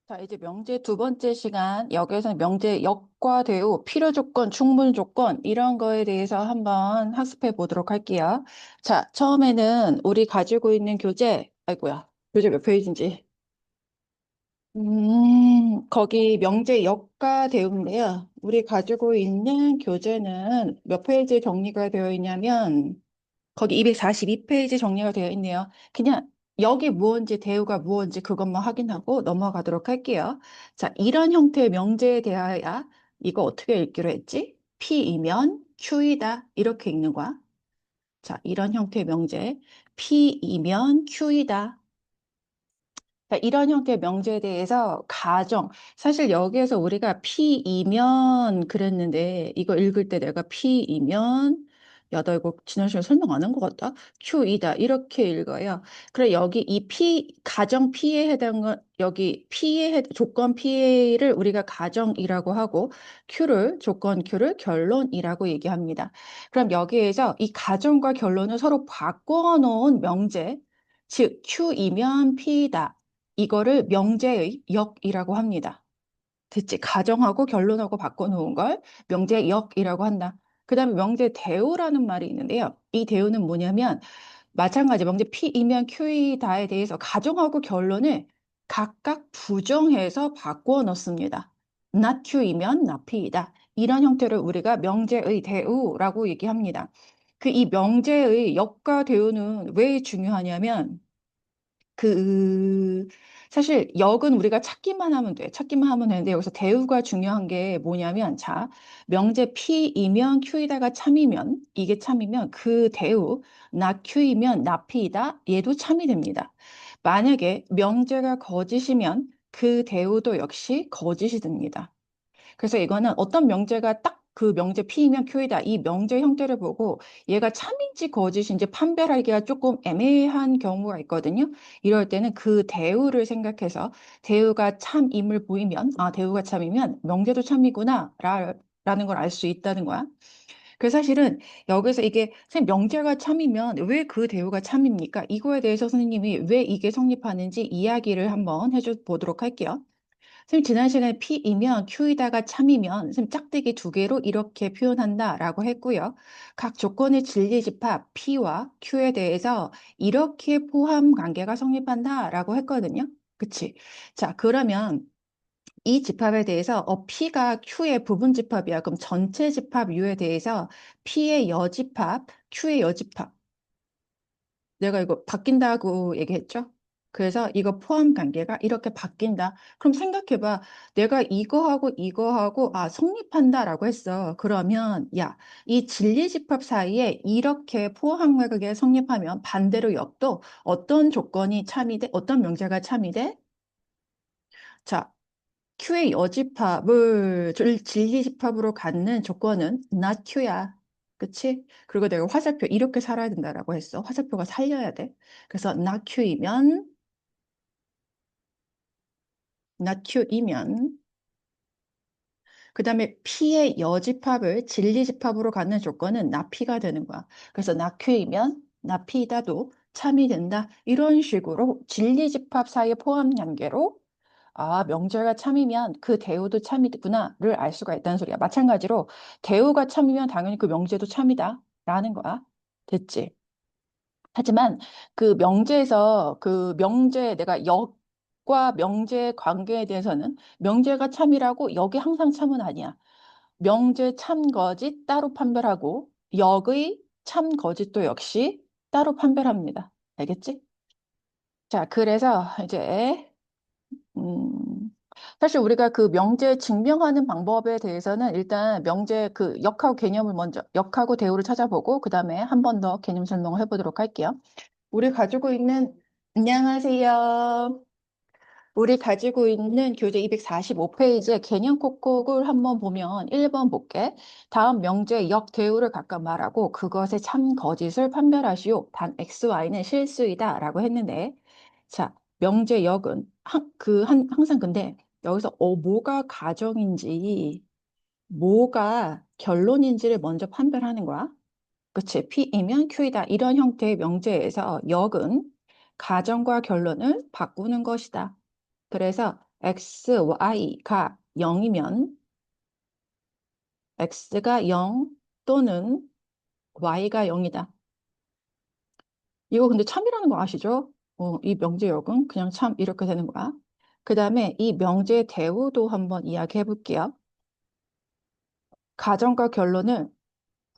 자, 이제 명제 두 번째 시간, 여기에서는 명제 역과 대우, 필요 조건, 충분 조건, 이런 거에 대해서 한번 학습해 보도록 할게요. 자, 처음에는 우리 가지고 있는 교재, 아이고야, 교재 몇 페이지인지. 거기 명제 역과 대우인데요. 우리 가지고 있는 교재는 몇 페이지에 정리가 되어 있냐면, 거기 242페이지 정리가 되어 있네요. 그냥 여기 무언지 대우가 무언지 그것만 확인하고 넘어가도록 할게요. 자, 이런 형태의 명제에 대하여 이거 어떻게 읽기로 했지? P이면 Q이다. 이렇게 읽는 거야. 자, 이런 형태의 명제. P이면 Q이다. 자, 이런 형태의 명제에 대해서 가정, 사실 여기에서 우리가 P이면 그랬는데 이거 읽을 때 내가 P이면 야, 나 이거 지난 시간에 설명 안 한 것 같다. Q이다. 이렇게 읽어요. 그래, 여기 이 P, 가정 P에 해당한, 여기 조건 P를 우리가 가정이라고 하고, 조건 Q를 결론이라고 얘기합니다. 그럼 여기에서 이 가정과 결론을 서로 바꿔 놓은 명제, 즉, Q이면 P다. 이거를 명제의 역이라고 합니다. 됐지? 가정하고 결론하고 바꿔놓은 걸 명제의 역이라고 한다. 그 다음에 명제 대우라는 말이 있는데요. 이 대우는 뭐냐면 마찬가지 명제 P이면 Q이다에 대해서 가정하고 결론을 각각 부정해서 바꾸어 넣습니다. not Q이면 not P이다. 이런 형태를 우리가 명제의 대우라고 얘기합니다. 그 이 명제의 역과 대우는 왜 중요하냐면 그 사실 역은 우리가 찾기만 하면 돼. 찾기만 하면 되는데 여기서 대우가 중요한 게 뭐냐면 자, 명제 P이면 Q이다가 참이면 이게 참이면 그 대우 not Q이면 not P이다. 얘도 참이 됩니다. 만약에 명제가 거짓이면 그 대우도 역시 거짓이 됩니다. 그래서 이거는 어떤 명제가 딱 그 명제 P이면 Q이다. 이 명제 형태를 보고 얘가 참인지 거짓인지 판별하기가 조금 애매한 경우가 있거든요. 이럴 때는 그 대우를 생각해서 대우가 참임을 보이면 아, 대우가 참이면 명제도 참이구나 라는 걸 알 수 있다는 거야. 그래서 사실은 여기서 이게 선생님 명제가 참이면 왜 그 대우가 참입니까? 이거에 대해서 선생님이 왜 이게 성립하는지 이야기를 한번 해줘 보도록 할게요. 선생님, 지난 시간에 P이면 Q이다가 참이면 선생님 짝대기 두 개로 이렇게 표현한다라고 했고요. 각 조건의 진리집합 P와 Q에 대해서 이렇게 포함 관계가 성립한다라고 했거든요. 그치? 자, 그러면 이 집합에 대해서 P가 Q의 부분 집합이야. 그럼 전체 집합 U에 대해서 P의 여집합, Q의 여집합. 내가 이거 바뀐다고 얘기했죠? 그래서 이거 포함 관계가 이렇게 바뀐다. 그럼 생각해봐. 내가 이거하고 이거하고 성립한다라고 했어. 그러면 야, 이 진리집합 사이에 이렇게 포함 관계가 성립하면 반대로 역도 어떤 조건이 참이 돼? 어떤 명제가 참이 돼? 자, Q의 여집합을 진리집합으로 갖는 조건은 not Q야. 그치? 그리고 내가 화살표 이렇게 살아야 된다라고 했어. 화살표가 살려야 돼. 그래서 not Q이면 그 다음에 P의 여집합을 진리집합으로 갖는 조건은 not P가 되는 거야. 그래서 not Q이면 not P다도 참이 된다. 이런 식으로 진리집합 사이의 포함 관계로 명제가 참이면 그 대우도 참이구나를 알 수가 있다는 소리야. 마찬가지로 대우가 참이면 당연히 그 명제도 참이다 라는 거야. 됐지? 하지만 그 명제에서 그 명제 내가 역과 명제 관계에 대해서는 명제가 참이라고 역이 항상 참은 아니야. 명제 참 거짓 따로 판별하고 역의 참 거짓도 역시 따로 판별합니다. 알겠지? 자, 그래서 이제 음, 사실 우리가 그 명제 증명하는 방법에 대해서는 일단 명제 그 역하고 개념을 먼저, 역하고 대우를 찾아보고, 그 다음에 한 번 더 개념 설명을 해보도록 할게요. 우리 가지고 있는, 안녕하세요. 우리 가지고 있는 교재 245페이지의 개념 콕콕을 한번 보면 1번 볼게. 다음 명제 역 대우를 각각 말하고 그것의 참 거짓을 판별하시오. 단 XY는 실수이다 라고 했는데 자, 명제 역은 항상 근데 여기서 뭐가 가정인지 뭐가 결론인지를 먼저 판별하는 거야. 그치? P이면 Q이다. 이런 형태의 명제에서 역은 가정과 결론을 바꾸는 것이다. 그래서 x, y가 0이면 x가 0 또는 y가 0이다. 이거 근데 참이라는 거 아시죠? 이 명제역은 그냥 참 이렇게 되는 거야. 그 다음에 이 명제의 대우도 한번 이야기해 볼게요. 가정과 결론을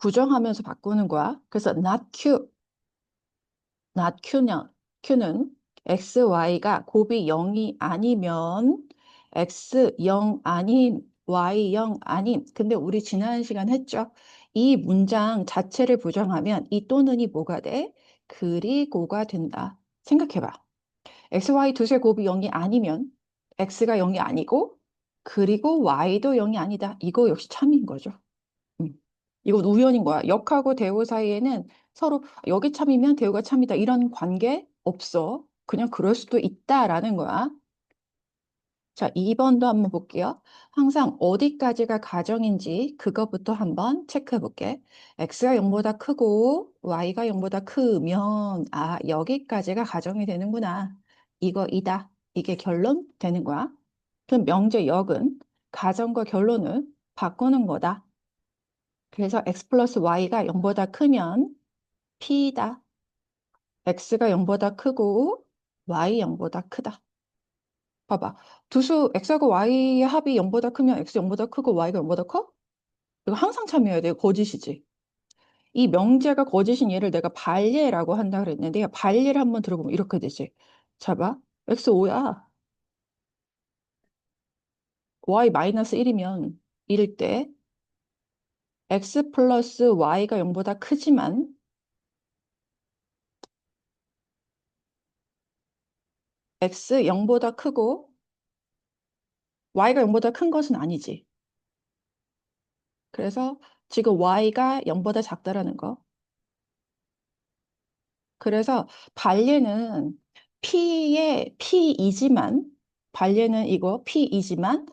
부정하면서 바꾸는 거야. 그래서 not Q, not Q는 X, Y가 곱이 0이 아니면 X 0 아닌 Y 0 아닌. 근데 우리 지난 시간 했죠. 이 문장 자체를 부정하면 이 또는이 뭐가 돼? 그리고가 된다. 생각해봐. X, Y 두세 곱이 0이 아니면 X가 0이 아니고 그리고 Y도 0이 아니다. 이거 역시 참인 거죠. 음. 이건 우연인 거야. 역하고 대우 사이에는 서로 여기 참이면 대우가 참이다. 이런 관계 없어. 그냥 그럴 수도 있다라는 거야. 자, 2번도 한번 볼게요. 항상 어디까지가 가정인지 그것부터 한번 체크해 볼게. x가 0보다 크고 y가 0보다 크면 여기까지가 가정이 되는구나. 이거이다. 이게 결론 되는 거야. 그럼 명제 역은 가정과 결론을 바꾸는 거다. 그래서 x 플러스 y가 0보다 크면 p다. x가 0보다 크고 y 0보다 크다. 봐봐. 두수 x하고 y의 합이 0보다 크면 x 0보다 크고 y가 0보다 커? 이거 항상 참여해야 돼. 거짓이지. 이 명제가 거짓인 얘를 내가 발예라고 한다 그랬는데 발예를 한번 들어보면 이렇게 되지. 자 봐. x 5야. y 마이너스 1이면 1일 때 x 플러스 y가 0보다 크지만 x 0보다 크고 y가 0보다 큰 것은 아니지. 그래서 지금 y가 0보다 작다라는 거. 그래서 발예는 P의 P이지만 발예는 이거 P이지만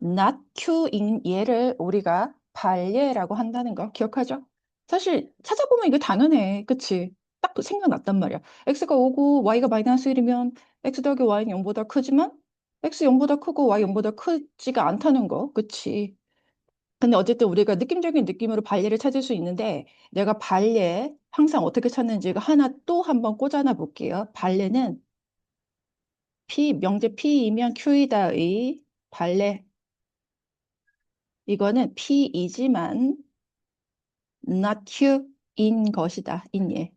not Q인 얘를 우리가 발예라고 한다는 거 기억하죠? 사실 찾아보면 이거 당연해. 그치? 딱 생각났단 말이야. X가 5고 Y가 마이너스 1이면 X 더하기 Y는 0보다 크지만 X 0보다 크고 Y 0보다 크지가 않다는 거. 그치? 근데 어쨌든 우리가 느낌적인 느낌으로 발레를 찾을 수 있는데 내가 발레 항상 어떻게 찾는지 이거 하나 또 한번 꽂아놔 볼게요. 발레는 명제 P이면 Q이다의 발레 이거는 P이지만 not Q인 것이다. 인예.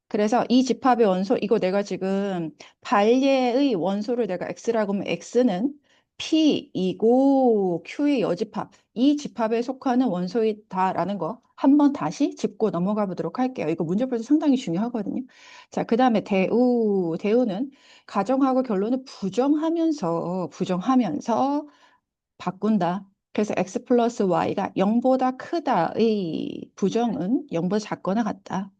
그래서 이 집합의 원소, 이거 내가 지금 발예의 원소를 내가 X라고 하면 X는 P이고 Q의 여집합, 이 집합에 속하는 원소이다라는 거 한번 다시 짚고 넘어가 보도록 할게요. 이거 문제 풀 때 상당히 중요하거든요. 자, 그 다음에 대우는 가정하고 결론을 부정하면서 바꾼다. 그래서 X 플러스 Y가 0보다 크다의 부정은 0보다 작거나 같다.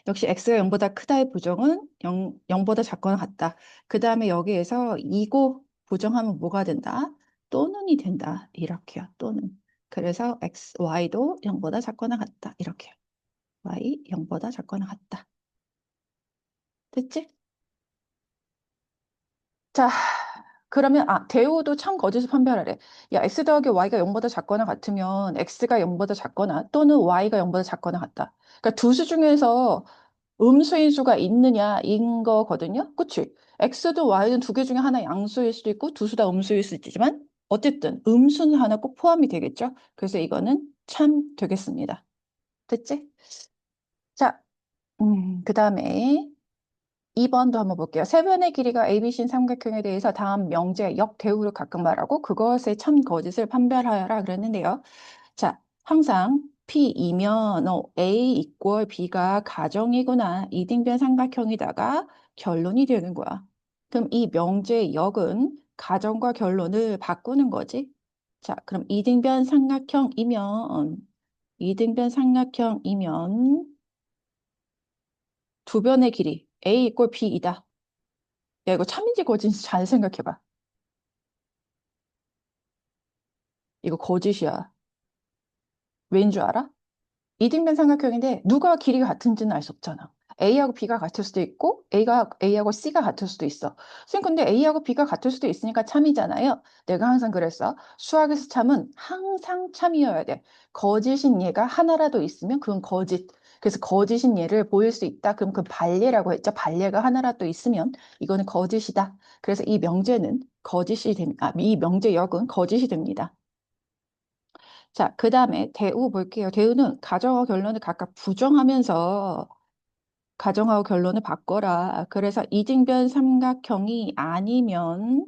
역시 x가 0보다 크다의 부정은 0보다 작거나 같다. 그 다음에 여기에서 이고 부정하면 뭐가 된다? 또는이 된다. 이렇게요. 또는. 그래서 y도 0보다 작거나 같다. 이렇게요. y 0보다 작거나 같다. 됐지? 자, 그러면 대우도 참 거짓을 판별하래. 야, x 더하기 y가 0보다 작거나 같으면 x가 0보다 작거나 또는 y가 0보다 작거나 같다. 그러니까 두 수 중에서 음수인 수가 있느냐인 거거든요. 그치? x도 y는 두 개 중에 하나 양수일 수도 있고 두 수 다 음수일 수도 있지만 어쨌든 음수는 하나 꼭 포함이 되겠죠. 그래서 이거는 참 되겠습니다. 됐지? 자, 그 다음에 2번도 한번 볼게요. 세변의 길이가 ABC인 삼각형에 대해서 다음 명제, 역대우를 각각 말하고 그것의 참 거짓을 판별하여라 그랬는데요. 자, 항상 P이면 A 이꼴 B가 가정이구나. 이등변 삼각형이다가 결론이 되는 거야. 그럼 이 명제의 역은 가정과 결론을 바꾸는 거지. 자, 그럼 이등변 삼각형이면 두 변의 길이 A 이꼴 B이다. 야, 이거 참인지 거짓인지 잘 생각해봐. 이거 거짓이야. 왠 줄 알아? 이등변 삼각형인데 누가 길이가 같은지는 알 수 없잖아. A하고 B가 같을 수도 있고, A하고 C가 같을 수도 있어. 선생님, 근데 A하고 B가 같을 수도 있으니까 참이잖아요. 내가 항상 그랬어. 수학에서 참은 항상 참이어야 돼. 거짓인 예가 하나라도 있으면 그건 거짓. 그래서 거짓인 예를 보일 수 있다. 그럼 그 반례라고 했죠. 반례가 하나라도 있으면 이거는 거짓이다. 그래서 이 명제는 거짓이 됩니다. 이 명제역은 거짓이 됩니다. 자, 그 다음에 대우 볼게요. 대우는 가정과 결론을 각각 부정하면서 가정하고 결론을 바꿔라. 그래서 이등변 삼각형이 아니면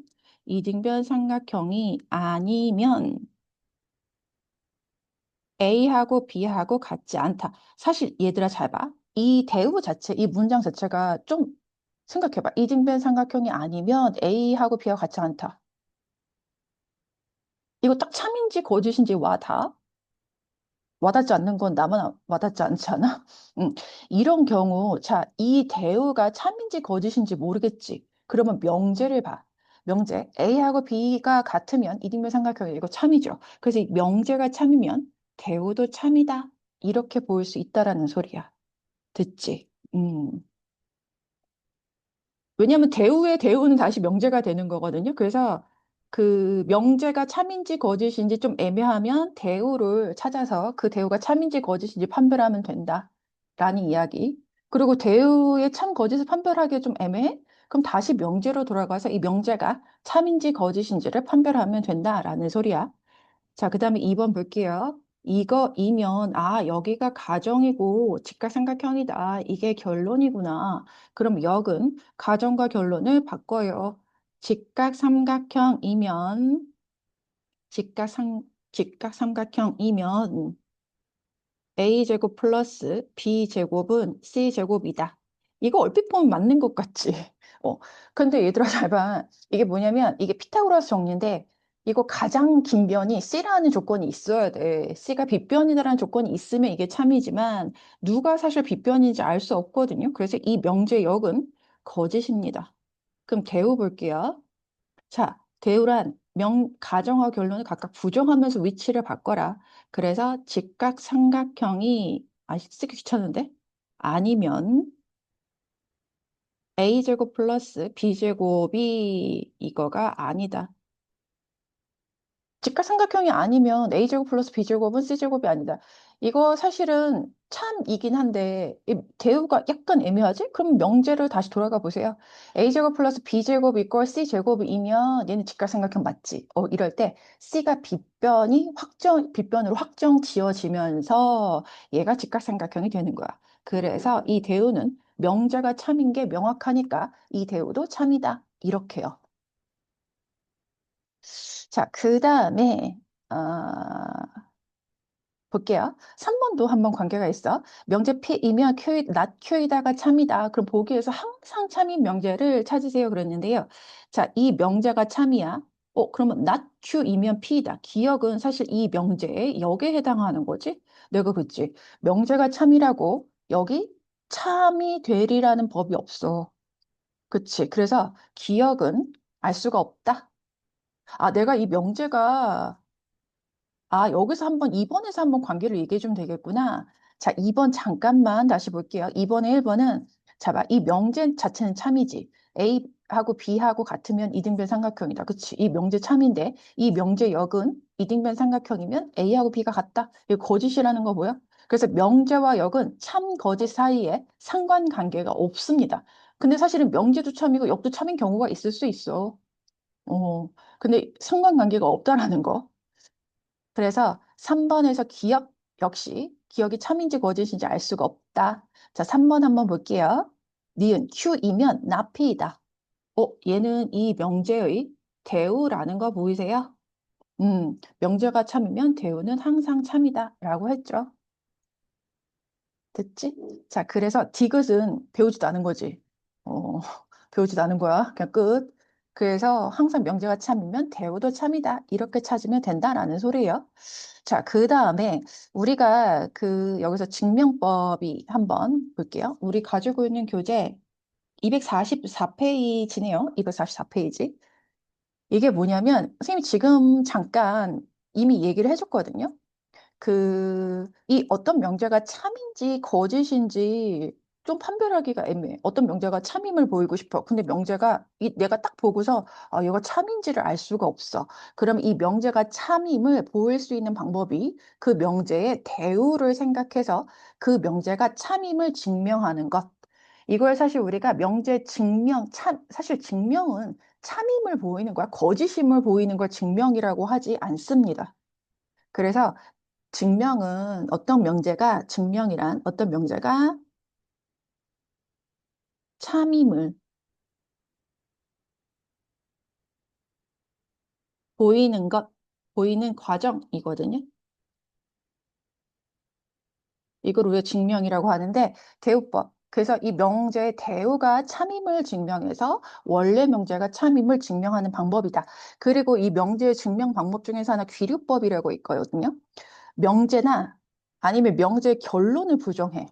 A하고 B하고 같지 않다. 사실 얘들아 잘 봐. 이 대우 자체, 이 문장 자체가 좀 생각해봐. 이등변 삼각형이 아니면 A하고 B하고 같지 않다. 이거 딱 참인지 거짓인지 와 다. 와닿지 않는 건 나만 와닿지 않잖아. 음, 이런 경우, 자, 이 대우가 참인지 거짓인지 모르겠지. 그러면 명제를 봐. 명제. A하고 B가 같으면 이등변 삼각형이 이거 참이죠. 그래서 이 명제가 참이면 대우도 참이다. 이렇게 보일 수 있다라는 소리야. 듣지? 왜냐하면 대우의 대우는 다시 명제가 되는 거거든요. 그래서 그 명제가 참인지 거짓인지 좀 애매하면 대우를 찾아서 그 대우가 참인지 거짓인지 판별하면 된다라는 이야기. 그리고 대우의 참 거짓을 판별하기 좀 애매해? 그럼 다시 명제로 돌아가서 이 명제가 참인지 거짓인지를 판별하면 된다라는 소리야. 자, 그 다음에 2번 볼게요. 이거이면, 아, 여기가 가정이고 직각삼각형이다. 이게 결론이구나. 그럼 역은 가정과 결론을 바꿔요. 직각삼각형이면, 직각삼각형이면 A제곱 플러스 B제곱은 C제곱이다. 이거 얼핏 보면 맞는 것 같지? 어. 근데 얘들아 잘 봐. 이게 뭐냐면 이게 피타고라스 정리인데 이거 가장 긴 변이 C라는 조건이 있어야 돼. C가 빗변이다라는 조건이 있으면 이게 참이지만 누가 사실 빗변인지 알 수 없거든요. 그래서 이 명제역은 거짓입니다. 그럼 대우 볼게요. 자, 대우란 가정과 결론을 각각 부정하면서 위치를 바꿔라. 그래서 직각삼각형이, 쓰기 귀찮은데? 아니면 A제곱 플러스 B제곱이 이거가 아니다. 직각삼각형이 아니면 A제곱 플러스 B제곱은 C제곱이 아니다. 이거 사실은 참이긴 한데 이 대우가 약간 애매하지? 그럼 명제를 다시 돌아가 보세요. A제곱 플러스 B제곱 이퀄 C제곱이면 얘는 직각삼각형 맞지? 이럴 때 C가 빗변으로 확정 지어지면서 얘가 직각삼각형이 되는 거야. 그래서 이 대우는 명제가 참인 게 명확하니까 이 대우도 참이다. 이렇게요. 자, 그 다음에, 볼게요. 3번도 한번 관계가 있어. 명제 P이면 not Q이다가 참이다. 그럼 보기에서 항상 참인 명제를 찾으세요. 그랬는데요. 자, 이 명제가 참이야. 그러면 not Q이면 P이다. 기억은 사실 이 명제의 역에 해당하는 거지. 내가 그치. 명제가 참이라고 여기 참이 되리라는 법이 없어. 그치. 그래서 기억은 알 수가 없다. 아, 내가 이 명제가 여기서 한번 2번에서 한번 관계를 얘기해 주면 되겠구나. 자, 2번 잠깐만 다시 볼게요. 2번에 1번은 자, 봐. 이 명제 자체는 참이지. A하고 B하고 같으면 이등변 삼각형이다. 그치? 이 명제 참인데 이 명제 역은 이등변 삼각형이면 A하고 B가 같다. 이거 거짓이라는 거 뭐야? 그래서 명제와 역은 참 거짓 사이에 상관관계가 없습니다. 근데 사실은 명제도 참이고 역도 참인 경우가 있을 수 있어. 근데 상관관계가 없다라는 거. 그래서 3번에서 기억 역시 기억이 참인지 거짓인지 알 수가 없다. 자, 3번 한번 볼게요. 니은 Q이면 나피이다. 얘는 이 명제의 대우라는 거 보이세요? 명제가 참이면 대우는 항상 참이다 라고 했죠. 됐지? 자, 그래서 디귿은 배우지도 않은 거지. 어, 배우지도 않은 거야. 그냥 끝. 그래서 항상 명제가 참이면 대우도 참이다. 이렇게 찾으면 된다라는 소리예요. 자, 그 다음에 우리가 여기서 증명법이 한번 볼게요. 우리 가지고 있는 교재 244페이지네요. 244페이지. 이게 뭐냐면, 선생님이 지금 잠깐 이미 얘기를 해줬거든요. 이 어떤 명제가 참인지 거짓인지 좀 판별하기가 애매해. 어떤 명제가 참임을 보이고 싶어. 근데 명제가 내가 딱 보고서 얘가 참인지를 알 수가 없어. 그럼 이 명제가 참임을 보일 수 있는 방법이 그 명제의 대우를 생각해서 그 명제가 참임을 증명하는 것. 이걸 사실 우리가 명제 증명, 사실 증명은 참임을 보이는 거야. 거짓임을 보이는 걸 증명이라고 하지 않습니다. 그래서 증명은 어떤 명제가 참임을 보이는 것, 보이는 과정이거든요. 이걸 우리가 증명이라고 하는데 대우법. 그래서 이 명제의 대우가 참임을 증명해서 원래 명제가 참임을 증명하는 방법이다. 그리고 이 명제의 증명 방법 중에서 하나 귀류법이라고 있거든요. 명제나 아니면 명제의 결론을 부정해.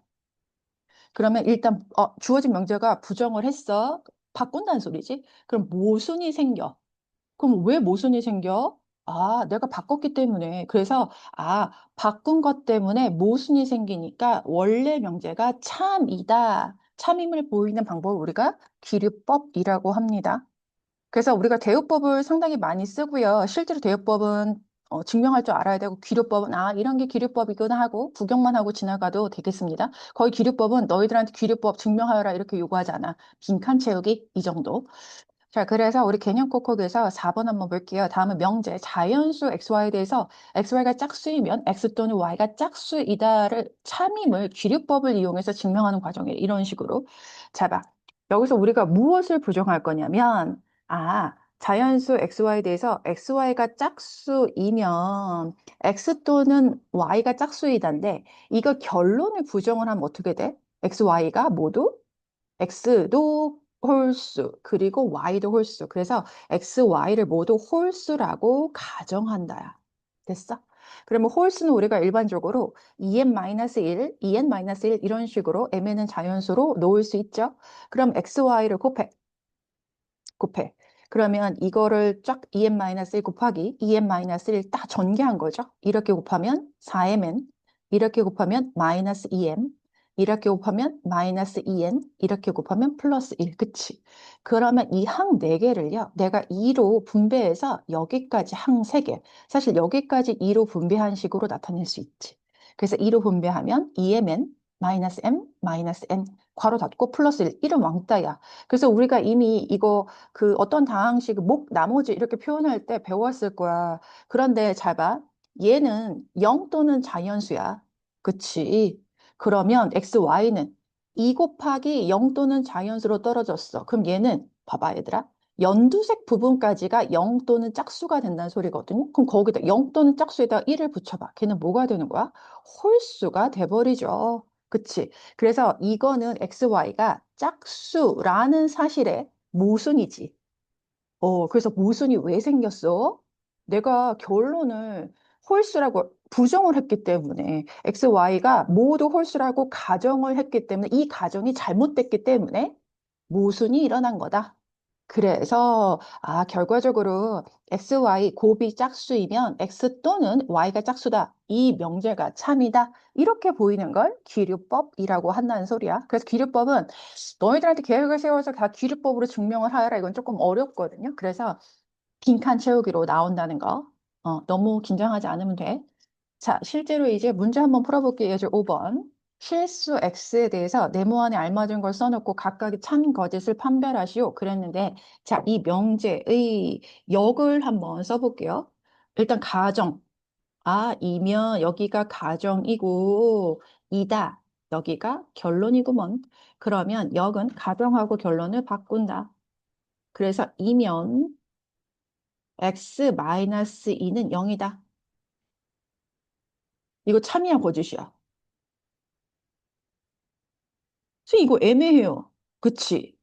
그러면 일단 주어진 명제가 부정을 했어. 바꾼다는 소리지. 그럼 모순이 생겨. 그럼 왜 모순이 생겨? 내가 바꿨기 때문에. 그래서, 바꾼 것 때문에 모순이 생기니까 원래 명제가 참이다. 참임을 보이는 방법을 우리가 귀류법이라고 합니다. 그래서 우리가 대우법을 상당히 많이 쓰고요. 실제로 대우법은 증명할 줄 알아야 되고, 귀류법은 이런 게 귀류법이구나 하고 구경만 하고 지나가도 되겠습니다. 거의 귀류법은 너희들한테 귀류법 증명하여라 이렇게 요구하지 않아. 빈칸 채우기 이 정도. 자, 그래서 우리 개념 콕콕에서 4번 한번 볼게요. 다음은 명제, 자연수 xy에 대해서 xy가 짝수이면 x 또는 y가 짝수이다를 참임을 귀류법을 이용해서 증명하는 과정이에요. 이런 식으로. 자, 봐. 여기서 우리가 무엇을 부정할 거냐면, 자연수 xy에 대해서 xy가 짝수이면 x 또는 y가 짝수이다인데, 이거 결론을 부정을 하면 어떻게 돼? x, y가 모두 x도 홀수, 그리고 y도 홀수. 그래서 x, y를 모두 홀수라고 가정한다야. 됐어? 그러면 홀수는 우리가 일반적으로 2n-1, 2n-1 이런 식으로 mn은 자연수로 놓을 수 있죠. 그럼 x, y를 곱해. 그러면 이거를 쫙 2n-1 곱하기 2n-1 딱 전개한 거죠. 이렇게 곱하면 4mn, 이렇게 곱하면 마이너스 2m, 이렇게 곱하면 마이너스 2n, 이렇게 곱하면 플러스 1. 그치? 그러면 이 항 4개를요, 내가 2로 분배해서 여기까지 항 3개. 사실 여기까지 2로 분배한 식으로 나타낼 수 있지. 그래서 2로 분배하면 2mn, 마이너스 m, 마이너스 n, 괄호 닫고 플러스 1. 이름 왕따야. 그래서 우리가 이미 이거 그 어떤 다항식 목 나머지 이렇게 표현할 때 배웠을 거야. 그런데 잘 봐. 얘는 0 또는 자연수야. 그치? 그러면 x, y는 2 곱하기 0 또는 자연수로 떨어졌어. 그럼 얘는 봐봐 얘들아. 연두색 부분까지가 0 또는 짝수가 된다는 소리거든요. 그럼 거기다 0 또는 짝수에다 1을 붙여봐. 걔는 뭐가 되는 거야? 홀수가 돼버리죠. 그치? 그래서 이거는 XY가 짝수라는 사실에 모순이지. 그래서 모순이 왜 생겼어? 내가 결론을 홀수라고 부정을 했기 때문에 XY가 모두 홀수라고 가정을 했기 때문에 이 가정이 잘못됐기 때문에 모순이 일어난 거다. 그래서 결과적으로 x, y 곱이 짝수이면 x 또는 y가 짝수다. 이 명제가 참이다. 이렇게 보이는 걸 귀류법이라고 한다는 소리야. 그래서 귀류법은 너희들한테 계획을 세워서 다 귀류법으로 증명을 하여라. 이건 조금 어렵거든요. 그래서 빈칸 채우기로 나온다는 거. 너무 긴장하지 않으면 돼. 자, 실제로 이제 문제 한번 풀어볼게요. 이제 5번. 실수 X에 대해서 네모안에 알맞은 걸 써놓고 각각의 참, 거짓을 판별하시오. 그랬는데, 자, 이 명제의 역을 한번 써볼게요. 일단 가정. 이면 여기가 가정이고, 이다. 여기가 결론이구먼. 그러면 역은 가정하고 결론을 바꾼다. 그래서 이면 x-2는 0이다. 이거 참이야, 거짓이야? 선생님, 이거 애매해요. 그치?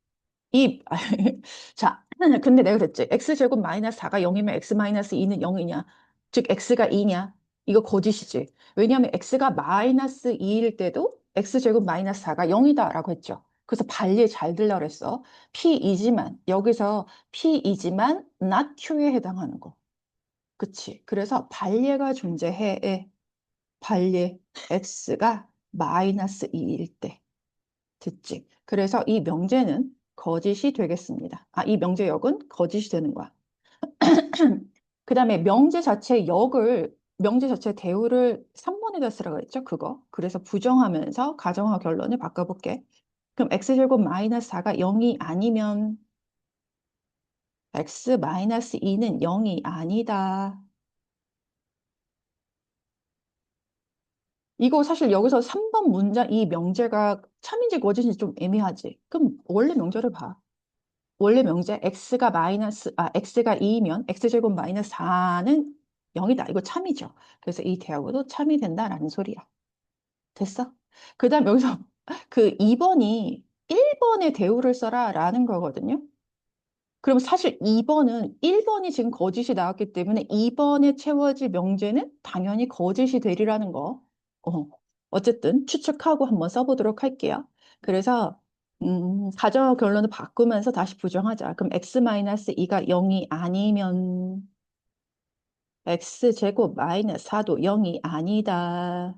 자, 근데 내가 그랬지. x제곱 마이너스 4가 0이면 x 마이너스 2는 0이냐? 즉, x가 2냐? 이거 거짓이지. 왜냐하면 x가 마이너스 2일 때도 x제곱 마이너스 4가 0이다라고 했죠. 그래서 반리에 잘 들라 그랬어. p이지만, 여기서 p이지만 not q에 해당하는 거. 그치? 그래서 반리가 존재해. 반리 x가 마이너스 2일 때. 듣지. 그래서 이 명제는 거짓이 되겠습니다. 아, 이 명제역은 거짓이 되는 거야. 그 다음에 명제 자체 대우를 3번에다 쓰라고 했죠, 그거. 그래서 부정하면서 가정화 결론을 바꿔볼게. 그럼 x제곱 마이너스 4가 0이 아니면 x 마이너스 2는 0이 아니다. 이거 사실 여기서 3번 문장 이 명제가 참인지 거짓인지 좀 애매하지. 그럼 원래 명제를 봐. 원래 명제 x가 2면 x제곱 마이너스 4는 0이다. 이거 참이죠. 그래서 이 대하고도 참이 된다라는 소리야. 됐어? 그 다음 여기서 그 2번이 1번의 대우를 써라라는 거거든요. 그럼 사실 2번은 1번이 지금 거짓이 나왔기 때문에 2번에 채워질 명제는 당연히 거짓이 되리라는 거. 어쨌든 추측하고 한번 써보도록 할게요. 그래서 가정의 결론을 바꾸면서 다시 부정하자. 그럼 x-2가 0이 아니면 x제곱 마이너스 4도 0이 아니다.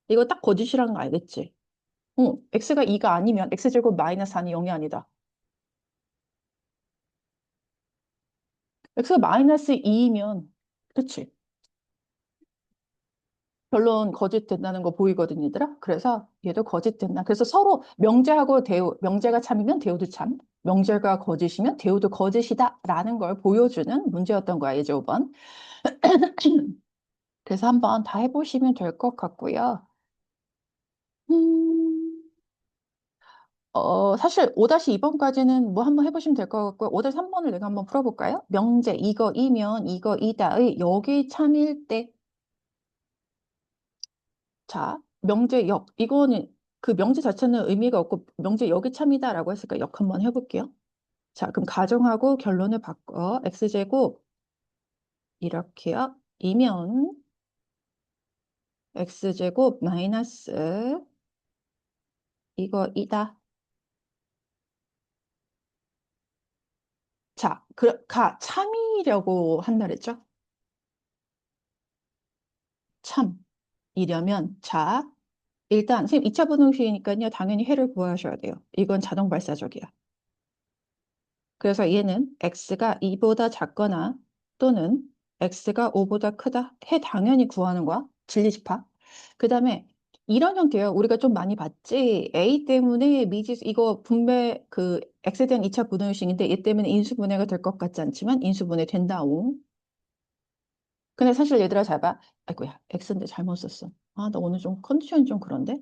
이거 딱 거짓이라는 거 알겠지? x가 2가 아니면 x제곱 마이너스 4는 0이 아니다. x가 마이너스 2이면 그렇지. 결론 거짓된다는 거 보이거든, 얘들아. 그래서 얘도 거짓된다. 그래서 서로 명제하고 대우, 명제가 참이면 대우도 참, 명제가 거짓이면 대우도 거짓이다라는 걸 보여주는 문제였던 거야, 예제 5번. 그래서 한번 다 해보시면 될 것 같고요. 음, 사실 5-2번까지는 뭐 한번 해보시면 될 것 같고요. 5-3번을 내가 한번 풀어볼까요? 명제 이거이면 이거이다의 여기 참일 때 자, 명제역. 이거는 그 명제 자체는 의미가 없고 명제역이 참이다라고 했으니까 역 한번 해볼게요. 자, 그럼 가정하고 결론을 바꿔. x제곱 이렇게요. 이면 x제곱 마이너스 이거이다. 자, 참이려고 한다 그랬죠? 참이려면 자, 일단 선생님 2차 분홍식이니까요. 당연히 해를 구하셔야 돼요. 이건 자동 발사적이야. 그래서 얘는 x가 2보다 작거나 또는 x가 5보다 크다. 해 당연히 구하는 거야. 진리집합. 그 다음에 이런 형태요. 우리가 좀 많이 봤지. a 때문에 미지수 이거 분배 그 x에 대한 2차 분해식인데 얘 때문에 인수분해가 될 것 같지 않지만 인수분해 된다오. 근데 사실 얘들아 잘 봐. 아이고야 x인데 잘못 썼어. 아, 나 오늘 좀 컨디션이 좀 그런데.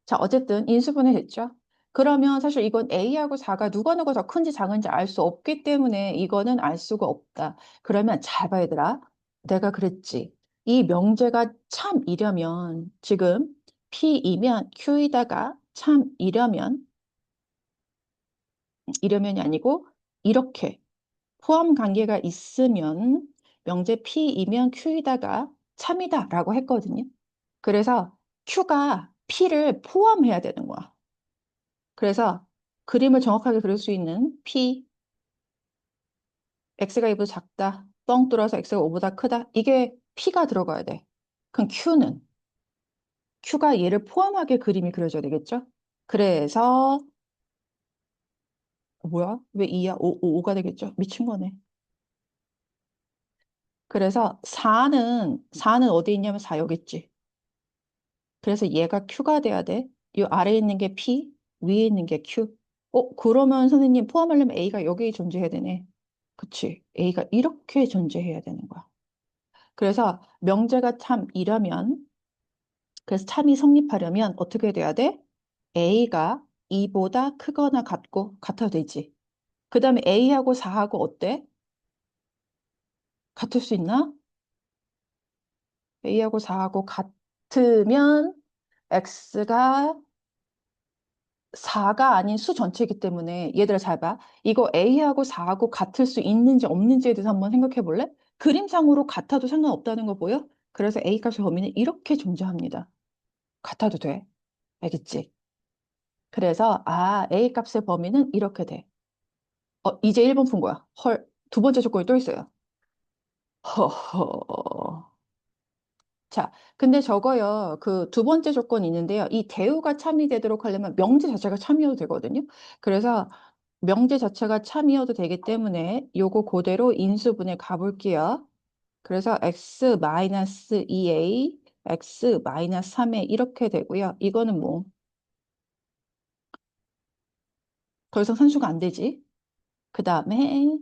자, 어쨌든 인수분해 됐죠? 그러면 사실 이건 A하고 4가 누가 더 큰지 작은지 알 수 없기 때문에 이거는 알 수가 없다. 그러면 잘 봐야 되라. 내가 그랬지. 이 명제가 참이려면 지금 P이면 Q이다가 참이려면 이려면이 아니고 이렇게 포함 관계가 있으면 명제 P이면 Q이다가 참이다라고 했거든요. 그래서 Q가 P를 포함해야 되는 거야. 그래서 그림을 정확하게 그릴 수 있는 P, X가 2보다 작다, 뻥 뚫어서 X가 5보다 크다. 이게 P가 들어가야 돼. 그럼 Q가 얘를 포함하게 그림이 그려져야 되겠죠? 그래서 뭐야? 왜 2야? 5가 되겠죠? 미친 거네. 그래서 4는 어디 있냐면 4 여기 있지. 그래서 얘가 Q가 돼야 돼. 이 아래에 있는 게 P, 위에 있는 게 Q. 그러면 선생님 포함하려면 A가 여기 존재해야 되네. 그치. A가 이렇게 존재해야 되는 거야. 그래서 명제가 참이려면, 그래서 참이 성립하려면 어떻게 돼야 돼? A가 2보다 크거나 같아도 되지. 그 다음에 A하고 4하고 어때? 같을 수 있나? A하고 4하고 같으면 X가 4가 아닌 수 전체이기 때문에 얘들아 잘 봐. 이거 A하고 4하고 같을 수 있는지 없는지에 대해서 한번 생각해 볼래? 그림상으로 같아도 상관없다는 거 보여? 그래서 A 값의 범위는 이렇게 존재합니다. 같아도 돼. 알겠지? 그래서 A 값의 범위는 이렇게 돼. 이제 1번 푼 거야. 헐, 두 번째 조건이 또 있어요. 허허. 자, 근데 저거요, 그 두 번째 조건이 있는데요. 이 대우가 참이 되도록 하려면 명제 자체가 참이어도 되거든요. 그래서 명제 자체가 참이어도 되기 때문에 요거 그대로 인수분해 가볼게요. 그래서 x-2a, x-3a 이렇게 되고요. 이거는 뭐 더 이상 산수가 안 되지. 그 다음에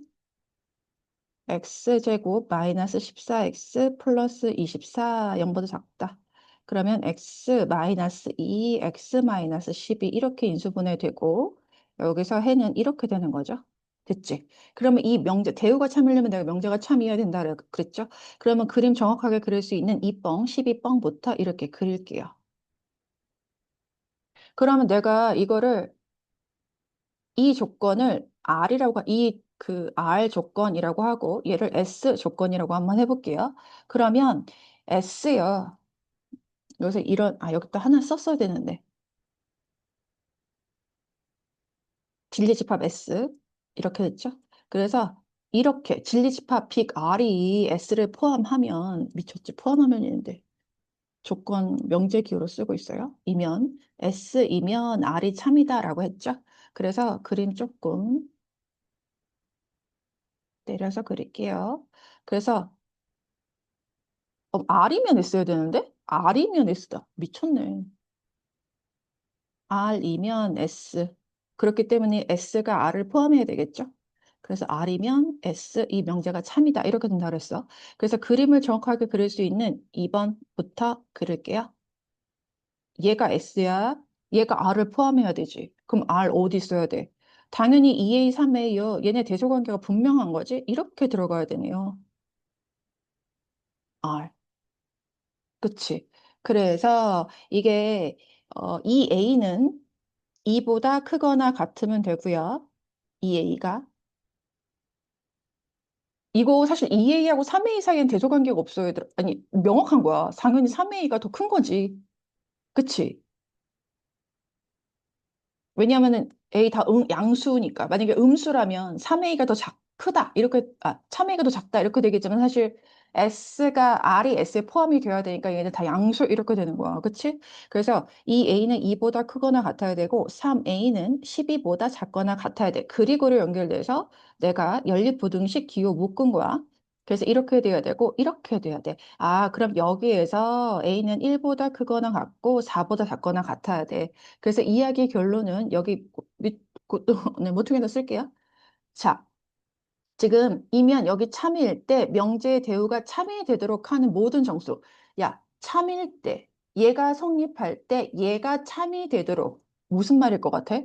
x제곱 마이너스 14x 플러스 24 0보다 작다. 그러면 x 마이너스 2, x 마이너스 12 이렇게 인수분해되고 여기서 해는 이렇게 되는 거죠. 됐지? 그러면 이 명제, 대우가 참으려면 내가 명제가 참이어야 된다 그랬죠? 그러면 그림 정확하게 그릴 수 있는 2뻥, 12뻥부터 이렇게 그릴게요. 그러면 내가 이거를 이 조건을 R이라고, 그 R 조건이라고 하고 얘를 S 조건이라고 한번 해볼게요. 그러면 S요. 여기서 이런, 여기다 하나 썼어야 되는데. 진리집합 S. 이렇게 됐죠? 그래서 이렇게 진리집합 빅 R이 S를 포함하면, 미쳤지? 포함하면 있는데. 조건 명제 기호로 쓰고 있어요. 이면 S이면 R이 참이다라고 했죠? 그래서 그림 조금 내려서 그릴게요. 그래서 R이면 S여야 되는데? R이면 S다. 미쳤네. R이면 S. 그렇기 때문에 S가 R을 포함해야 되겠죠? 그래서 R이면 S, 이 명제가 참이다. 이렇게 된다 그랬어. 그래서 그림을 정확하게 그릴 수 있는 2번부터 그릴게요. 얘가 S야. 얘가 R을 포함해야 되지. 그럼 R 어디 있어야 돼? 당연히 2A, 3A요. 얘네 대소관계가 분명한 거지? 이렇게 들어가야 되네요. R. 그치. 그래서 이게 이 A는 2보다 크거나 같으면 되고요. 이 A가. 이거 사실 2A하고 3A 사이엔 대소관계가 없어요. 아니, 명확한 거야. 당연히 3A가 더 큰 거지. 그치? 왜냐하면은 A 다 양수니까. 만약에 음수라면 3A가 더 크다. 이렇게, 3A가 더 작다. 이렇게 되겠지만 사실 R이 S에 포함이 되어야 되니까 얘는 다 양수 이렇게 되는 거야. 그치? 그래서 이 A는 2보다 크거나 같아야 되고 3A는 12보다 작거나 같아야 돼. 그리고로 연결돼서 내가 연립부등식 기호 묶은 거야. 그래서 이렇게 돼야 되고 이렇게 돼야 돼. 그럼 여기에서 A는 1보다 크거나 같고 4보다 작거나 같아야 돼. 그래서 이야기의 결론은 여기 네, 모퉁이에다 쓸게요. 자, 지금 이면 여기 참일 때 명제의 대우가 참이 되도록 하는 모든 정수. 야, 참일 때, 얘가 성립할 때 얘가 참이 되도록 무슨 말일 것 같아?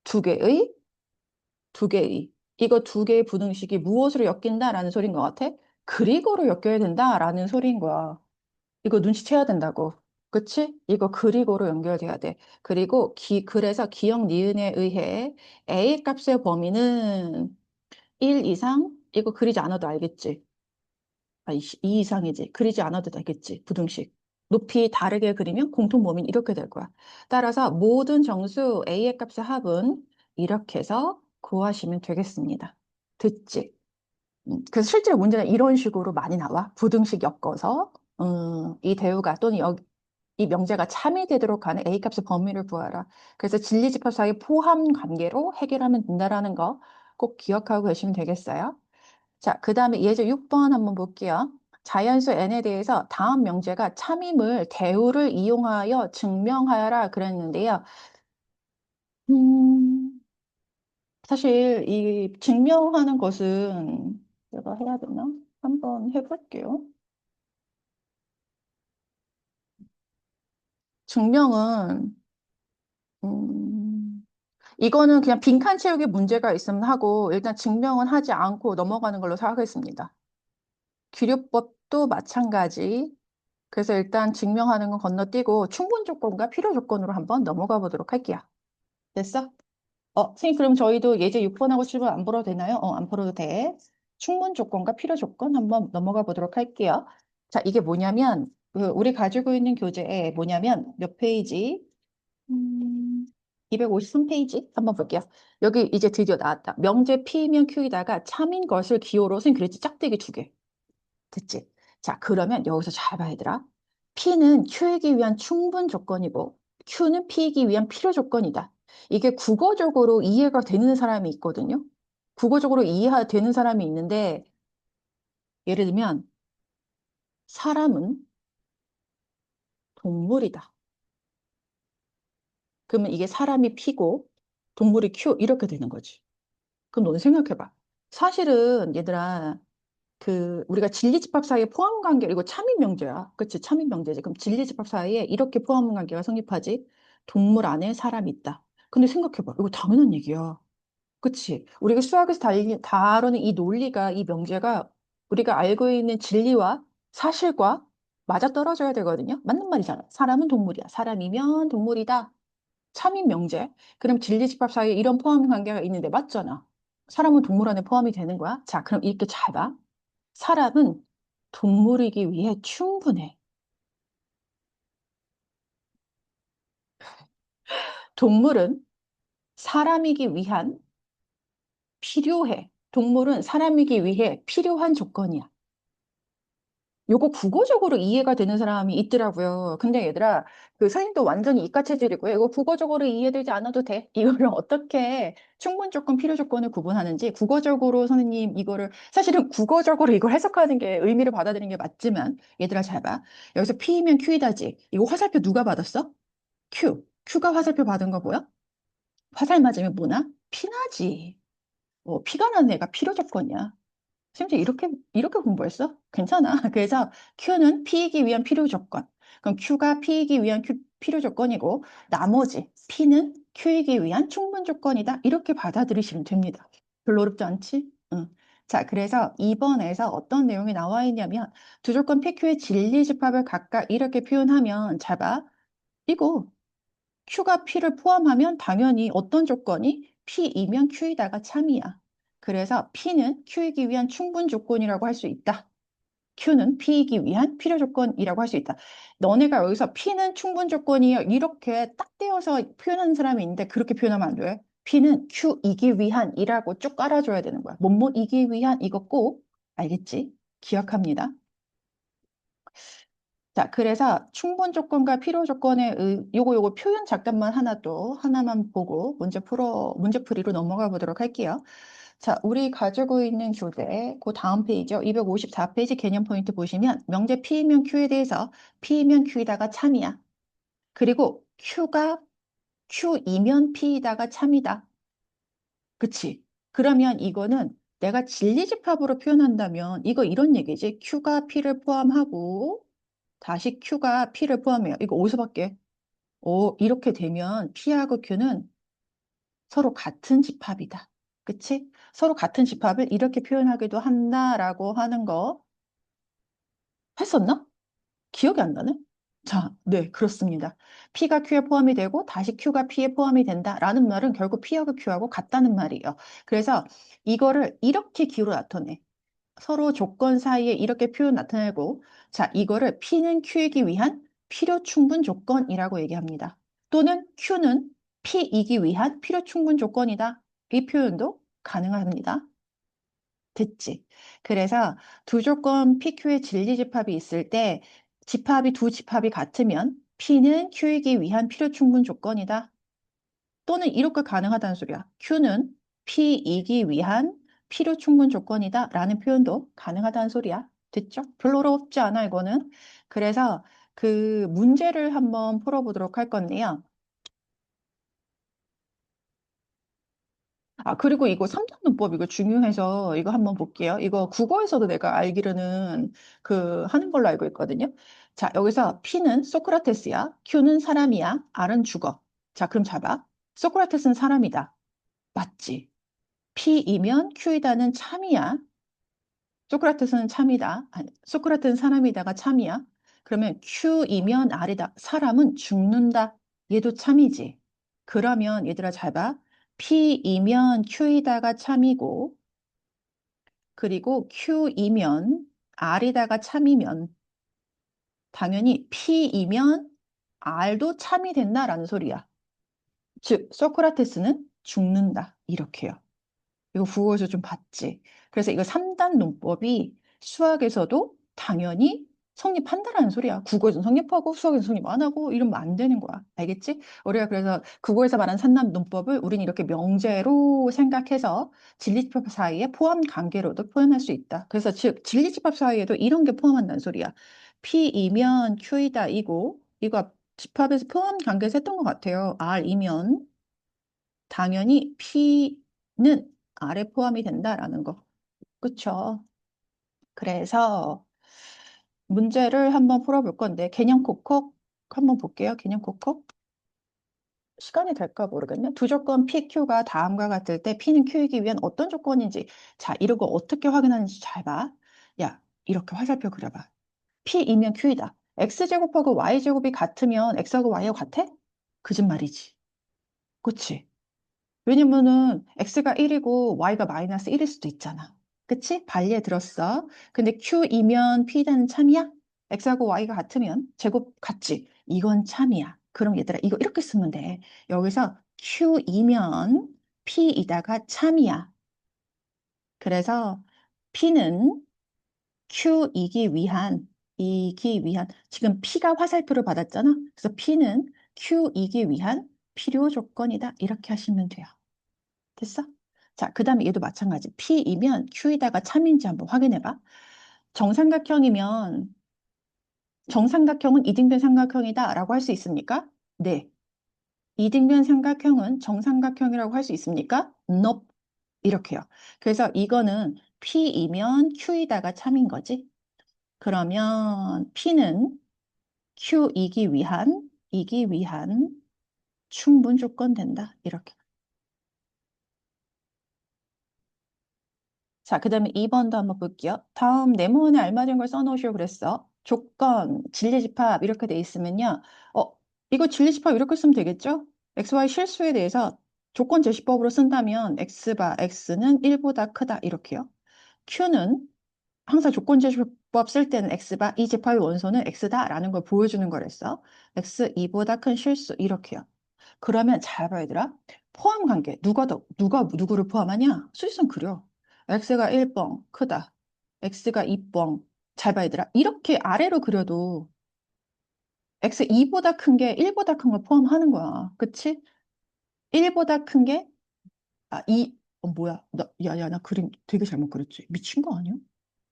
두 개의, 두 개의. 이거 두 개의 부등식이 무엇으로 엮인다라는 소린 것 같아? 그리고로 엮여야 된다라는 소리인 거야. 이거 눈치채야 된다고. 그치? 이거 그리고로 연결돼야 돼. 그리고 그래서 기억 니은에 의해 A 값의 범위는 1 이상? 이거 그리지 않아도 알겠지? 2 이상이지. 그리지 않아도 알겠지? 부등식. 높이 다르게 그리면 공통 범위는 이렇게 될 거야. 따라서 모든 정수 A의 값의 합은 이렇게 해서 구하시면 되겠습니다. 듣지? 그래서 실제 문제는 이런 식으로 많이 나와. 부등식 엮어서 이 대우가 또는 이 명제가 참이 되도록 하는 A값의 범위를 구하라. 그래서 진리집합 사이 포함 관계로 해결하면 된다라는 거 꼭 기억하고 계시면 되겠어요. 자, 그 다음에 예제 6번 한번 볼게요. 자연수 n에 대해서 다음 명제가 참임을 대우를 이용하여 증명하여라 그랬는데요. 음, 사실 이 증명하는 것은 내가 해야 되나? 한번 해볼게요. 증명은 음, 이거는 그냥 빈칸 채우기 문제가 있으면 하고 일단 증명은 하지 않고 넘어가는 걸로 생각하겠습니다. 규료법도 마찬가지. 그래서 일단 증명하는 건 건너뛰고 충분 조건과 필요 조건으로 한번 넘어가 보도록 할게요. 됐어? 선생님, 그럼 저희도 예제 6번하고 7번 안 풀어도 되나요? 안 풀어도 돼. 충분 조건과 필요 조건 한번 넘어가 보도록 할게요. 자, 이게 뭐냐면, 우리 가지고 있는 교재에 뭐냐면, 몇 페이지? 253페이지? 한번 볼게요. 여기 이제 드디어 나왔다. 명제 P면 Q이다가 참인 것을 기호로, 선생님 그랬지? 짝대기 두 개. 됐지? 자, 그러면 여기서 잘 봐야 되라. P는 Q이기 위한 충분 조건이고 Q는 P이기 위한 필요 조건이다. 이게 국어적으로 이해가 되는 사람이 있거든요. 국어적으로 이해되는 사람이 있는데 예를 들면 사람은 동물이다. 그러면 이게 사람이 P고 동물이 Q 이렇게 되는 거지. 그럼 너는 생각해봐. 사실은 얘들아 우리가 진리집합 사이에 포함 관계, 이거 참인 명제야. 그치? 참인 명제지. 그럼 진리집합 사이에 이렇게 포함 관계가 성립하지? 동물 안에 사람이 있다. 근데 생각해봐. 이거 당연한 얘기야. 그치? 우리가 수학에서 다루는 이 논리가, 이 명제가 우리가 알고 있는 진리와 사실과 맞아떨어져야 되거든요. 맞는 말이잖아. 사람은 동물이야. 사람이면 동물이다. 참인 명제. 그럼 진리집합 사이에 이런 포함 관계가 있는데 맞잖아. 사람은 동물 안에 포함이 되는 거야. 자, 그럼 이렇게 잘 봐. 사람은 동물이기 위해 충분해. 동물은 사람이기 위한 필요해. 동물은 사람이기 위해 필요한 조건이야. 요거 국어적으로 이해가 되는 사람이 있더라고요. 근데 얘들아, 선생님도 완전히 이과 체질이고요. 이거 국어적으로 이해되지 않아도 돼. 이거를 어떻게 충분 조건, 필요 조건을 구분하는지 국어적으로 선생님 이거를 사실은 국어적으로 이걸 해석하는 게 의미를 받아들이는 게 맞지만 얘들아 잘 봐. 여기서 P이면 Q이다지. 이거 화살표 누가 받았어? Q. Q가 화살표 받은 거 뭐야? 화살 맞으면 뭐나? 피나지. 피가 나는 애가 필요 조건이야. 심지어 이렇게 공부했어? 괜찮아. 그래서 Q는 P이기 위한 필요 조건. 그럼 Q가 P이기 위한 필요 조건이고, 나머지 P는 Q이기 위한 충분 조건이다. 이렇게 받아들이시면 됩니다. 별로 어렵지 않지? 응. 자, 그래서 2번에서 어떤 내용이 나와 있냐면, 두 조건 PQ의 진리집합을 각각 이렇게 표현하면, 잘 봐. 이거 Q가 P를 포함하면 당연히 어떤 조건이 P이면 Q이다가 참이야. 그래서 P는 Q이기 위한 충분 조건이라고 할 수 있다. Q는 P이기 위한 필요 조건이라고 할 수 있다. 너네가 여기서 P는 충분 조건이에요. 이렇게 딱 떼어서 표현하는 사람이 있는데 그렇게 표현하면 안 돼. P는 Q이기 위한이라고 쭉 깔아줘야 되는 거야. 뭐뭐이기 위한 이거 꼭 알겠지? 기억합니다. 자, 그래서 충분 조건과 필요 조건의 요거 표현 잠깐만 하나만 보고 문제풀이로 넘어가 보도록 할게요. 자, 우리 가지고 있는 교재, 그 다음 페이지요. 254페이지 개념 포인트 보시면 명제 P이면 Q에 대해서 P이면 Q이다가 참이야. 그리고 Q가 Q이면 P이다가 참이다. 그치? 그러면 이거는 내가 진리집합으로 표현한다면 이거 이런 얘기지. Q가 P를 포함하고 다시 Q가 P를 포함해요. 이거 어디서 밖에? 이렇게 되면 P하고 Q는 서로 같은 집합이다. 그치? 서로 같은 집합을 이렇게 표현하기도 한다라고 하는 거 했었나? 기억이 안 나네? 자, 네, 그렇습니다. P가 Q에 포함이 되고 다시 Q가 P에 포함이 된다라는 말은 결국 P하고 Q하고 같다는 말이에요. 그래서 이거를 이렇게 기호로 나타내. 서로 조건 사이에 이렇게 표현 나타내고, 자, 이거를 P는 Q이기 위한 필요 충분 조건이라고 얘기합니다. 또는 Q는 P이기 위한 필요 충분 조건이다. 이 표현도 가능합니다. 됐지? 그래서 두 조건 PQ의 진리집합이 있을 때 두 집합이 같으면 P는 Q이기 위한 필요 충분 조건이다. 또는 이렇게 가능하다는 소리야. Q는 P이기 위한 필요 충분 조건이다 라는 표현도 가능하다는 소리야. 됐죠? 별로 어렵지 않아, 이거는. 그래서 문제를 한번 풀어보도록 할 건데요. 아, 그리고 이거 3단 문법 이거 중요해서 이거 한번 볼게요. 이거 국어에서도 내가 알기로는 하는 걸로 알고 있거든요. 자, 여기서 P는 소크라테스야. Q는 사람이야. R은 죽어. 자, 그럼 잡아. 소크라테스는 사람이다. 맞지? P이면 Q이다는 참이야. 소크라테스는 참이다. 아니, 소크라테스는 사람이다가 참이야. 그러면 Q이면 R이다. 사람은 죽는다. 얘도 참이지. 그러면 얘들아 잘 봐. P이면 Q이다가 참이고 그리고 Q이면 R이다가 참이면 당연히 P이면 R도 참이 된다라는 소리야. 즉 소크라테스는 죽는다. 이렇게요. 이거 국어에서 좀 봤지. 그래서 이거 3단 논법이 수학에서도 당연히 성립한다라는 소리야. 국어에서는 성립하고 수학에서는 성립 안 하고 이러면 안 되는 거야. 알겠지? 우리가 그래서 국어에서 말하는 산남 문법을 우리는 이렇게 명제로 생각해서 진리집합 사이에 포함 관계로도 표현할 수 있다. 그래서 즉 진리집합 사이에도 이런 게 포함한다는 소리야. P이면 Q이다 이고 이거 집합에서 포함 관계에서 했던 것 같아요. R이면 당연히 P는 R에 포함이 된다라는 거. 그쵸? 그래서 문제를 한번 풀어볼 건데 개념 콕콕 한번 볼게요. 개념 콕콕. 시간이 될까 모르겠네. 두 조건 P, Q가 다음과 같을 때 P는 Q이기 위한 어떤 조건인지. 자, 이러고 어떻게 확인하는지 잘 봐. 야, 이렇게 화살표 그려봐. P이면 Q이다. X제곱하고 Y제곱이 같으면 X하고 Y하고 같아? 거짓말이지. 그치? 왜냐면은 X가 1이고 Y가 마이너스 1일 수도 있잖아. 그치? 반리에 들었어. 근데 Q이면 P는 참이야? X하고 Y가 같으면 제곱 같지? 이건 참이야. 그럼 얘들아 이거 이렇게 쓰면 돼. 여기서 Q이면 P이다가 참이야. 그래서 P는 이기 위한 지금 P가 화살표를 받았잖아. 그래서 P는 Q이기 위한 필요 조건이다. 이렇게 하시면 돼요. 됐어? 자, 그 다음에 얘도 마찬가지. P이면 Q에다가 참인지 한번 확인해봐. 정삼각형이면 정삼각형은 이등변 삼각형이다 라고 할 수 있습니까? 네. 이등변 삼각형은 정삼각형이라고 할 수 있습니까? Nope. 이렇게요. 그래서 이거는 P이면 Q에다가 참인 거지. 그러면 P는 이기 위한 충분 조건 된다. 이렇게. 자, 그 다음에 2번도 한번 볼게요. 다음 네모안에 알맞은 걸 써놓으시오 그랬어. 조건, 진리집합 이렇게 돼 있으면요. 이거 진리집합 이렇게 쓰면 되겠죠? XY 실수에 대해서 조건 제시법으로 쓴다면 X는 1보다 크다 이렇게요. Q는 항상 조건 제시법 쓸 때는 X바 이 집합의 원소는 X다라는 걸 보여주는 거랬어. X 2보다 큰 실수 이렇게요. 그러면 잘 봐야 되라. 포함 관계. 누가 누구를 포함하냐? 수지선 그려. x가 1뻥 크다. x가 2뻥. 잘 봐야 되라. 이렇게 아래로 그려도 x 2보다 큰 게 1보다 큰 걸 포함하는 거야. 그치? 1보다 큰 게, 2, 뭐야. 나 그림 되게 잘못 그렸지. 미친 거 아니야?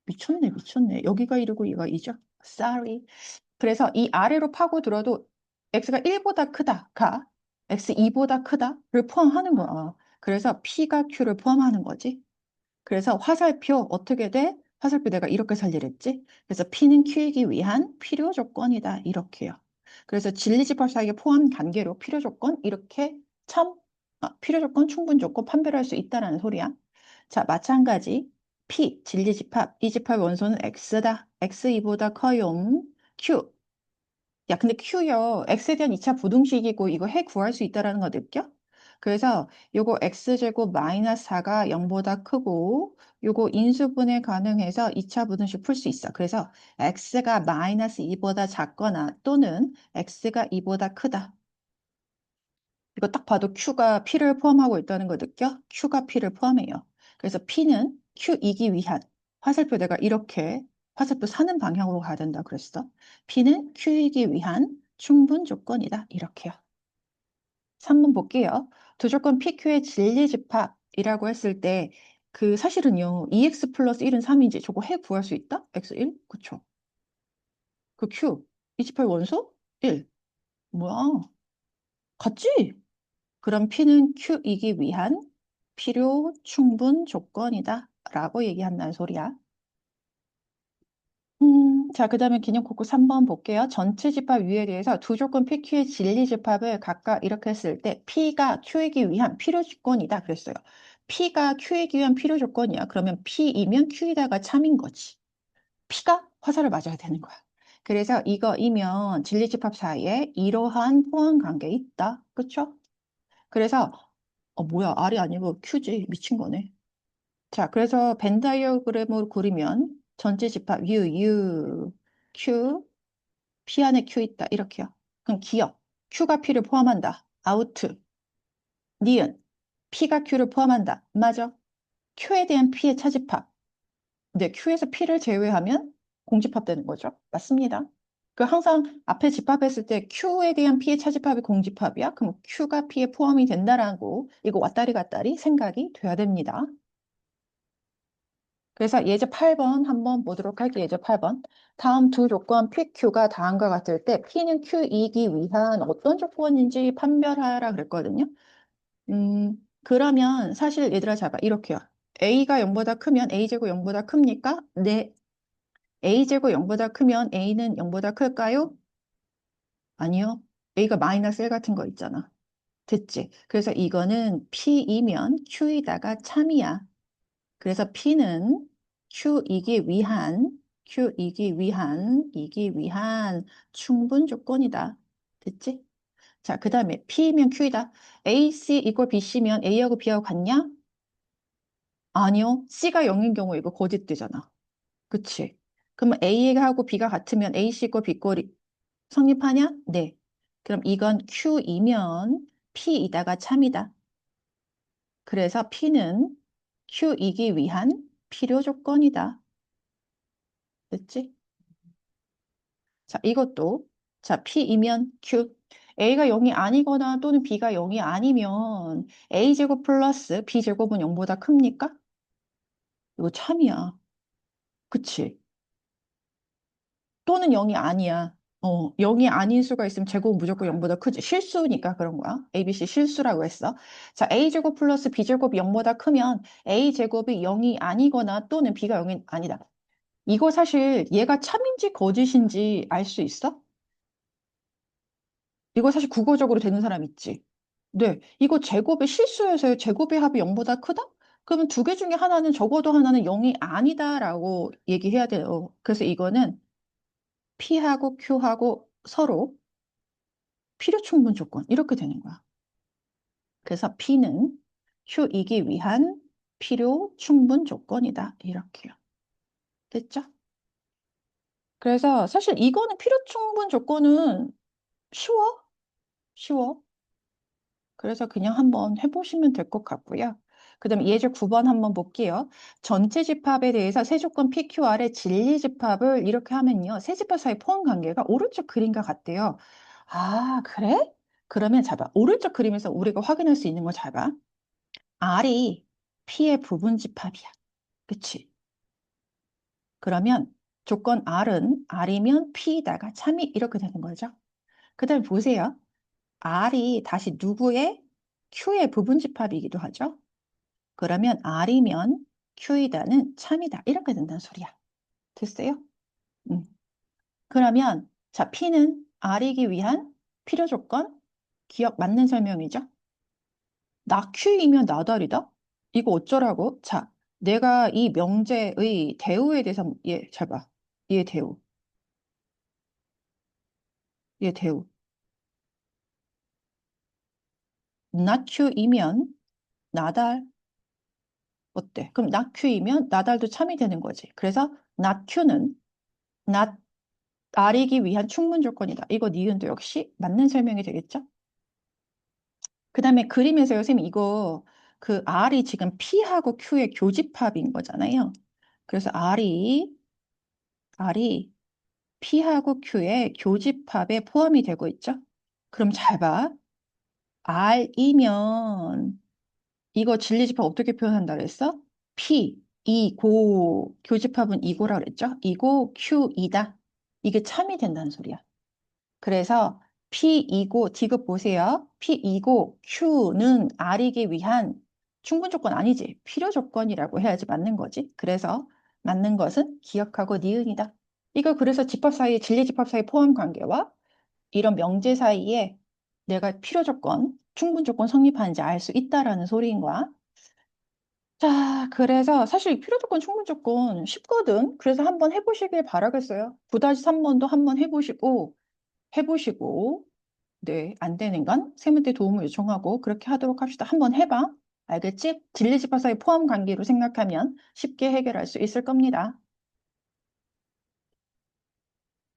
미쳤네, 미쳤네. 여기가 1이고 얘가 2죠? Sorry. 그래서 이 아래로 파고들어도 x가 1보다 크다가 x 2보다 크다를 포함하는 거야. 그래서 p가 q를 포함하는 거지. 그래서 화살표 어떻게 돼? 화살표 내가 이렇게 살리랬지? 그래서 p는 q이기 위한 필요 조건이다. 이렇게요. 그래서 진리집합 사이의 포함 관계로 필요 조건 이렇게 필요 조건, 충분 조건 판별할 수 있다라는 소리야. 자, 마찬가지 p 진리집합 이 집합의 원소는 x다. x2보다 커요. q 야, 근데 Q요. X에 대한 2차 부등식이고 이거 해 구할 수 있다라는 거 느껴? 그래서 요거 X제곱 마이너스 4가 0보다 크고 요거 인수분해 가능해서 2차 부등식 풀 수 있어. 그래서 X가 마이너스 2보다 작거나 또는 X가 2보다 크다. 이거 딱 봐도 Q가 P를 포함하고 있다는 거 느껴? Q가 P를 포함해요. 그래서 P는 Q이기 위한 화살표 내가 이렇게 화살표 사는 방향으로 가야 된다 그랬어. P는 Q이기 위한 충분 조건이다. 이렇게요. 3번 볼게요. 두 조건 PQ의 진리집합이라고 했을 때 그 사실은요. 2x 플러스 1은 3이지. 저거 해 구할 수 있다? x1? 그쵸? 그 Q. 이 집합의 원소? 1. 뭐야? 같지? 그럼 P는 Q이기 위한 필요 충분 조건이다 라고 얘기한다는 소리야. 자, 그 다음에 기념括弧 3번 볼게요. 전체 집합 위에 대해서 두 조건 PQ의 진리 집합을 각각 이렇게 했을 때 P가 Q이기 위한 필요 조건이다 그랬어요. P가 Q이기 위한 필요 조건이야. 그러면 P이면 Q이다가 참인 거지. P가 화살을 맞아야 되는 거야. 그래서 이거이면 진리 집합 사이에 이러한 포함 관계 있다. 그쵸? 그래서 뭐야, R이 아니고 Q지. 미친 거네. 자, 그래서 벤 다이어그램으로 그리면 전체 집합 Q, P 안에 Q 있다. 이렇게요. 그럼 기억. Q가 P를 포함한다. 아우트. 니은. P가 Q를 포함한다. 맞아. Q에 대한 P의 차집합. 근데 Q에서 P를 제외하면 공집합되는 거죠. 맞습니다. 그 항상 앞에 집합했을 때 Q에 대한 P의 차집합이 공집합이야. 그럼 Q가 P에 포함이 된다라고 이거 왔다리 갔다리 생각이 돼야 됩니다. 그래서 예제 8번 한번 보도록 할게요. 예제 8번. 다음 두 조건 PQ가 다음과 같을 때 P는 Q이기 위한 어떤 조건인지 판별하라 그랬거든요. 그러면 사실 얘들아 잘 봐. 이렇게요. A가 0보다 크면 A제곱 0보다 큽니까? 네. A제곱 0보다 크면 A는 0보다 클까요? 아니요. A가 마이너스 1 같은 거 있잖아. 됐지? 그래서 이거는 P이면 Q이다가 참이야. 그래서 P는 Q이기 위한 충분 조건이다. 됐지? 자, 그 다음에 P면 Q이다. AC 이꼴 BC면 A하고 B하고 같냐? 아니요. C가 0인 경우 이거 거짓되잖아. 그치? 그러면 A하고 B가 같으면 AC 꼴 B 꼴이 성립하냐? 네. 그럼 이건 Q이면 P이다가 참이다. 그래서 P는 Q이기 위한 필요 조건이다. 됐지? 자, 이것도 자, P이면 Q. A가 0이 아니거나 또는 B가 0이 아니면 A제곱 플러스 B제곱은 0보다 큽니까? 이거 참이야. 그치? 또는 0이 아니야. 0이 아닌 수가 있으면 제곱은 무조건 0보다 크지. 실수니까 그런 거야. ABC 실수라고 했어. 자, A제곱 플러스 B제곱이 0보다 크면 A제곱이 0이 아니거나 또는 B가 0이 아니다. 이거 사실 얘가 참인지 거짓인지 알 수 있어? 이거 사실 국어적으로 되는 사람 있지. 네, 이거 제곱의 실수여서 제곱의 합이 0보다 크다? 그러면 두 개 중에 하나는 적어도 하나는 0이 아니다라고 얘기해야 돼요. 그래서 이거는 P하고 Q하고 서로 필요 충분 조건 이렇게 되는 거야. 그래서 P는 Q이기 위한 필요 충분 조건이다. 이렇게요. 됐죠? 그래서 사실 이거는 필요 충분 조건은 쉬워. 쉬워. 그래서 그냥 한번 해보시면 될 것 같고요. 그 다음에 예제 9번 한번 볼게요. 전체 집합에 대해서 세 조건 PQR의 진리 집합을 이렇게 하면요. 세 집합 사이 포함 관계가 오른쪽 그림과 같대요. 아, 그래? 그러면 잘 봐. 오른쪽 그림에서 우리가 확인할 수 있는 거 잘 봐. R이 P의 부분 집합이야. 그치? 그러면 조건 R은 R이면 P에다가 참이 이렇게 되는 거죠. 그 다음에 보세요. R이 다시 누구의 Q의 부분 집합이기도 하죠. 그러면 R이면 Q이다는 참이다. 이렇게 된다는 소리야. 됐어요? 음. 그러면 자, P는 R이기 위한 필요 조건, 기억 맞는 설명이죠? 나 Q이면 나달이다? 이거 어쩌라고? 자, 내가 이 명제의 대우에 대해서 얘 잘 봐. 얘 대우. 얘 대우. 나 Q이면 나달 어때? 그럼 나 Q이면 나달도 참이 되는 거지. 그래서 나 Q는 나 R이기 위한 충분 조건이다. 이거 니은도 역시 맞는 설명이 되겠죠? 그 다음에 그림에서요, 선생님 이거 그 R이 지금 P하고 Q의 교집합인 거잖아요. 그래서 R이 P하고 Q의 교집합에 포함이 되고 있죠? 그럼 잘 봐. R이면 이거 진리집합 어떻게 표현한다 그랬어? P, 이고, 교집합은 이고라 그랬죠? 이고 Q이다. 이게 참이 된다는 소리야. 그래서 P이고, 디귿 보세요. P이고 Q는 R이기 위한 충분 조건 아니지. 필요 조건이라고 해야지 맞는 거지. 그래서 맞는 것은 기억하고 니은이다. 이거 그래서 집합 사이에 진리 집합 사이 포함 관계와 이런 명제 사이에 내가 필요 조건, 충분 조건 성립하는지 알 수 있다라는 소리인 거야. 자, 그래서 사실 필요 조건, 충분 조건 쉽거든. 그래서 한번 해보시길 바라겠어요. 9-3번도 한번 해보시고, 네, 안 되는 건 쌤한테 도움을 요청하고 그렇게 하도록 합시다. 한번 해봐. 알겠지? 진리집합 사이 포함 관계로 생각하면 쉽게 해결할 수 있을 겁니다.